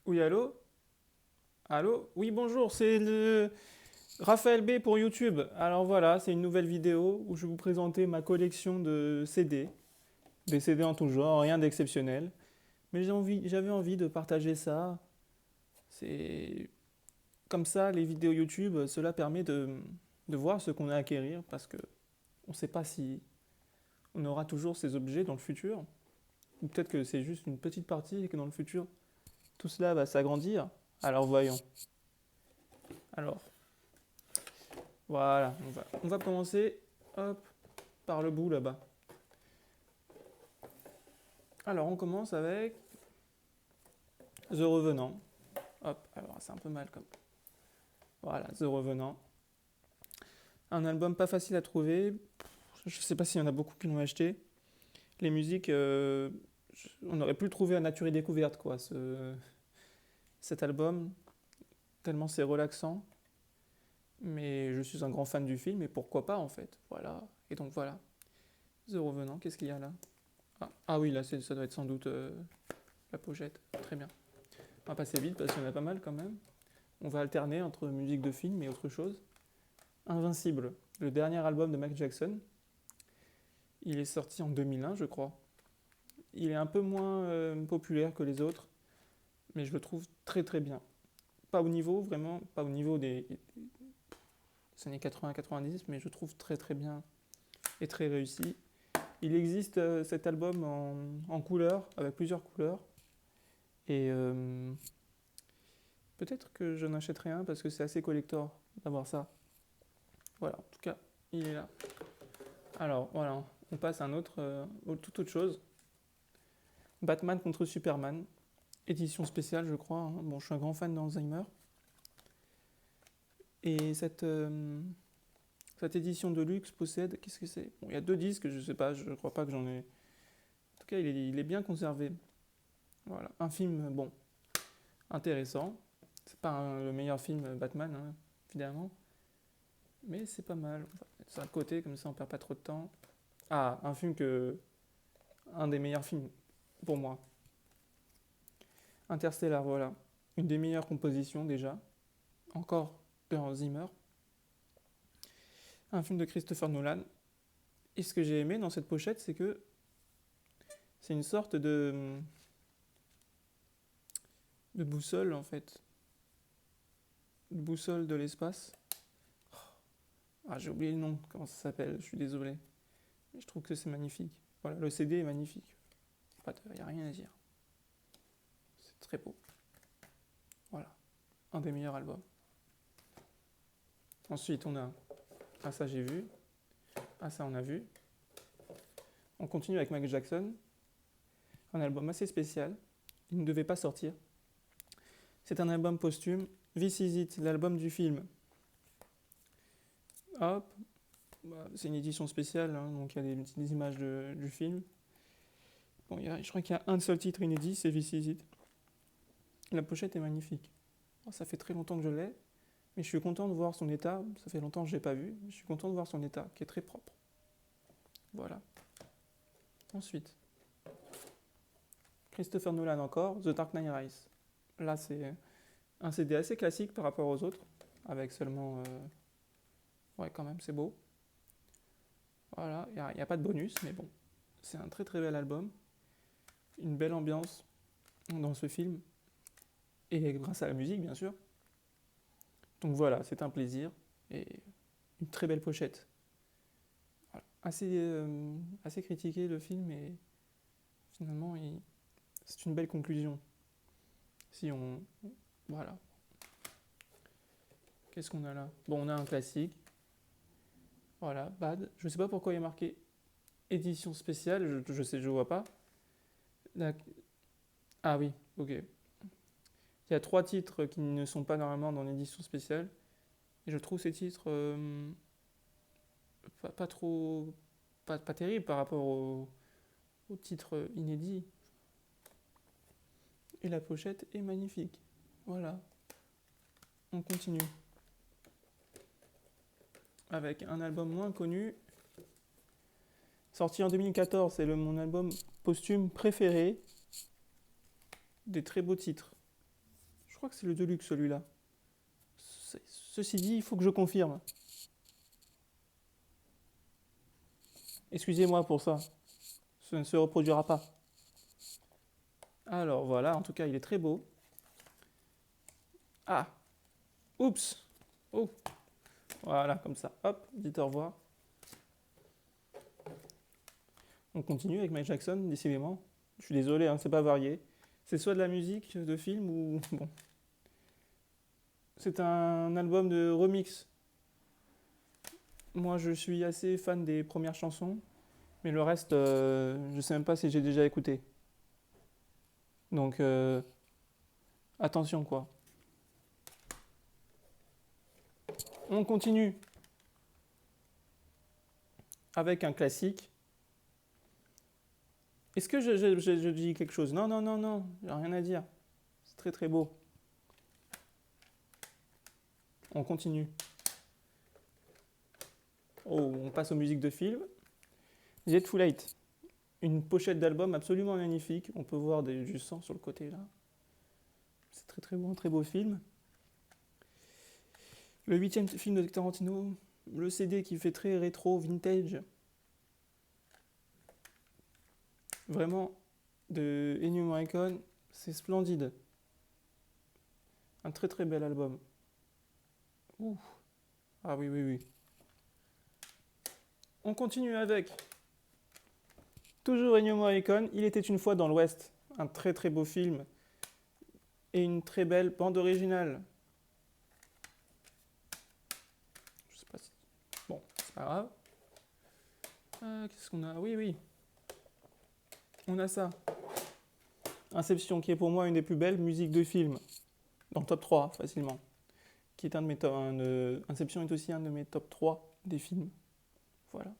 Oui, allô? Allô? Oui, bonjour, c'est le Raphaël B pour YouTube. Alors voilà, c'est une nouvelle vidéo où je vais vous présenter ma collection de CD. Des CD en tout genre, rien d'exceptionnel. Mais j'avais envie de partager ça. C'est comme ça, les vidéos YouTube, cela permet de voir ce qu'on a à acquérir parce que on ne sait pas si on aura toujours ces objets dans le futur. Ou peut-être que c'est juste une petite partie et que dans le futur, tout cela va s'agrandir. Alors voyons. Alors, voilà, on va commencer hop, par le bout là-bas. Alors on commence avec The Revenant. Hop, alors c'est un peu mal comme. Voilà, The Revenant. Un album pas facile à trouver. Je sais pas s'il y en a beaucoup qui l'ont acheté. Les musiques, on aurait pu le trouver à Nature et Découverte, quoi, cet album, tellement c'est relaxant. Mais je suis un grand fan du film et pourquoi pas en fait. Voilà. Et donc voilà. The Revenant, qu'est-ce qu'il y a là? Ah oui, là ça doit être sans doute la pochette. Très bien. On va passer vite parce qu'il y en a pas mal quand même. On va alterner entre musique de film et autre chose. Invincible, le dernier album de Michael Jackson. Il est sorti en 2001, je crois. Il est un peu moins populaire que les autres, mais je le trouve très très bien. Pas au niveau, vraiment, pas au niveau des années 80-90, mais je trouve très très bien et très réussi. Il existe cet album en couleur, avec plusieurs couleurs, et peut-être que j'en achèterai un parce que c'est assez collector d'avoir ça. Voilà, en tout cas, il est là. Alors voilà, on passe à un autre, toute autre chose. Batman contre Superman, édition spéciale, je crois, hein. Bon, je suis un grand fan d'Alzheimer. Et cette édition de luxe possède. Qu'est-ce que c'est? Bon, il y a deux disques, je sais pas, je crois pas que j'en ai. En tout cas, il est bien conservé. Voilà. Un film, bon, intéressant. C'est pas le meilleur film Batman, hein, évidemment. Mais c'est pas mal. On va mettre ça de côté, comme ça on perd pas trop de temps. Ah, un film que. Un des meilleurs films, pour moi. Interstellar, voilà. Une des meilleures compositions déjà. Encore de Hans Zimmer. Un film de Christopher Nolan. Et ce que j'ai aimé dans cette pochette, c'est que c'est une sorte de boussole en fait. Une boussole de l'espace. Ah, j'ai oublié le nom, comment ça s'appelle, je suis désolé. Mais je trouve que c'est magnifique. Voilà, le CD est magnifique. Il n'y a rien à dire. C'est très beau. Voilà, un des meilleurs albums. Ensuite, on a. Ah, ça j'ai vu. Ah, ça on a vu. On continue avec Michael Jackson. Un album assez spécial. Il ne devait pas sortir. C'est un album posthume. This Is It, l'album du film. Hop, bah, c'est une édition spéciale, hein, donc il y a des images du film. Bon, je crois qu'il y a un seul titre inédit, c'est This Is It. La pochette est magnifique. Bon, ça fait très longtemps que je l'ai, mais je suis content de voir son état. Ça fait longtemps que je ne l'ai pas vu, mais je suis content de voir son état, qui est très propre. Voilà. Ensuite, Christopher Nolan encore, The Dark Knight Rises. Là, c'est un CD assez classique par rapport aux autres, avec seulement. Ouais, quand même, c'est beau. Voilà, il n'y a pas de bonus, mais bon, c'est un très très bel album. Une belle ambiance dans ce film, et grâce à la musique, bien sûr. Donc voilà, c'est un plaisir, et une très belle pochette. Voilà. Assez critiqué le film, et finalement, c'est une belle conclusion. Si on. Voilà. Qu'est-ce qu'on a là? Bon, on a un classique. Voilà, Bad. Je sais pas pourquoi il y a marqué édition spéciale, je sais, je vois pas. La- Ah oui, ok. Il y a trois titres qui ne sont pas normalement dans l'édition spéciale. Et je trouve ces titres pas trop. Pas terribles par rapport au titre inédit. Et la pochette est magnifique. Voilà, on continue. Avec un album moins connu, sorti en 2014, c'est mon album posthume préféré. Des très beaux titres. crois que c'est le Deluxe celui-là. Ceci dit, il faut que je confirme. Excusez-moi pour ça. Ce ne se reproduira pas. Alors voilà, en tout cas, il est très beau. Ah, oups. Oh, voilà, comme ça. Hop, dites au revoir. On continue avec Mike Jackson, décidément. Je suis désolé, hein, c'est pas varié. C'est soit de la musique, de film ou... Bon. C'est un album de remix. Moi, je suis assez fan des premières chansons, mais le reste, je sais même pas si j'ai déjà écouté. Donc, attention quoi. On continue avec un classique. Est-ce que je dis quelque chose? Non, non, non, non, j'ai rien à dire. C'est très très beau. On continue. Oh, on passe aux musiques de film. The Too Late. Une pochette d'album absolument magnifique. On peut voir du sang sur le côté là. C'est très très beau, un très beau film. Le 8e film de Tarantino. Le CD qui fait très rétro, vintage. Vraiment, de Ennio Morricone, c'est splendide. Un très très bel album. Ouh. Ah oui, oui, oui. On continue avec toujours Ennio Morricone, Il était une fois dans l'Ouest. Un très très beau film et une très belle bande originale. Je sais pas si... Bon, c'est pas grave. Qu'est-ce qu'on a? Oui, oui. On a ça. Inception, qui est pour moi une des plus belles musiques de film. Dans le top 3, facilement. Qui est un de mes top... Inception est aussi un de mes top 3 des films. Voilà.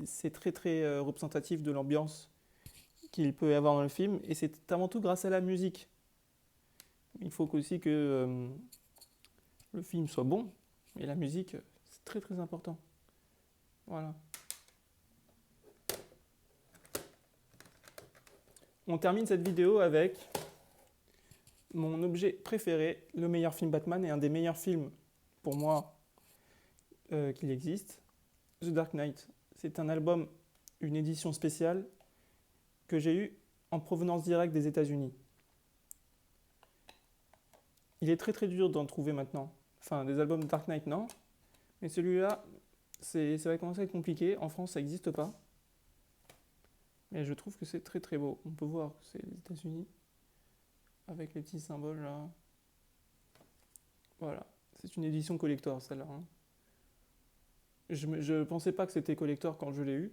C'est très très représentatif de l'ambiance qu'il peut y avoir dans le film. Et c'est avant tout grâce à la musique. Il faut aussi que le film soit bon. Et la musique, c'est très très important. Voilà. On termine cette vidéo avec mon objet préféré, le meilleur film Batman et un des meilleurs films, pour moi, qu'il existe, The Dark Knight. C'est un album, une édition spéciale que j'ai eu en provenance directe des États-Unis. Il est très très dur d'en trouver maintenant. Enfin, des albums de Dark Knight, non. Mais celui-là, ça va commencer à être compliqué. En France, ça n'existe pas. Mais je trouve que c'est très très beau. On peut voir que c'est les États-Unis. Avec les petits symboles là. Voilà. C'est une édition collector, celle-là. Hein. Je pensais pas que c'était collector quand je l'ai eu.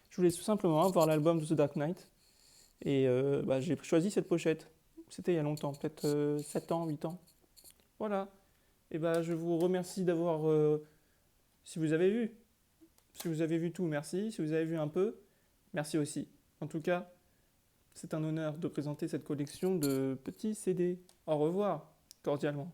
Je voulais tout simplement avoir l'album de The Dark Knight. Et j'ai choisi cette pochette. C'était il y a longtemps, peut-être 7 ans, 8 ans. Voilà. Et je vous remercie d'avoir... si vous avez vu. Si vous avez vu tout, merci. Si vous avez vu un peu, merci aussi. En tout cas, c'est un honneur de présenter cette collection de petits CD. Au revoir, cordialement.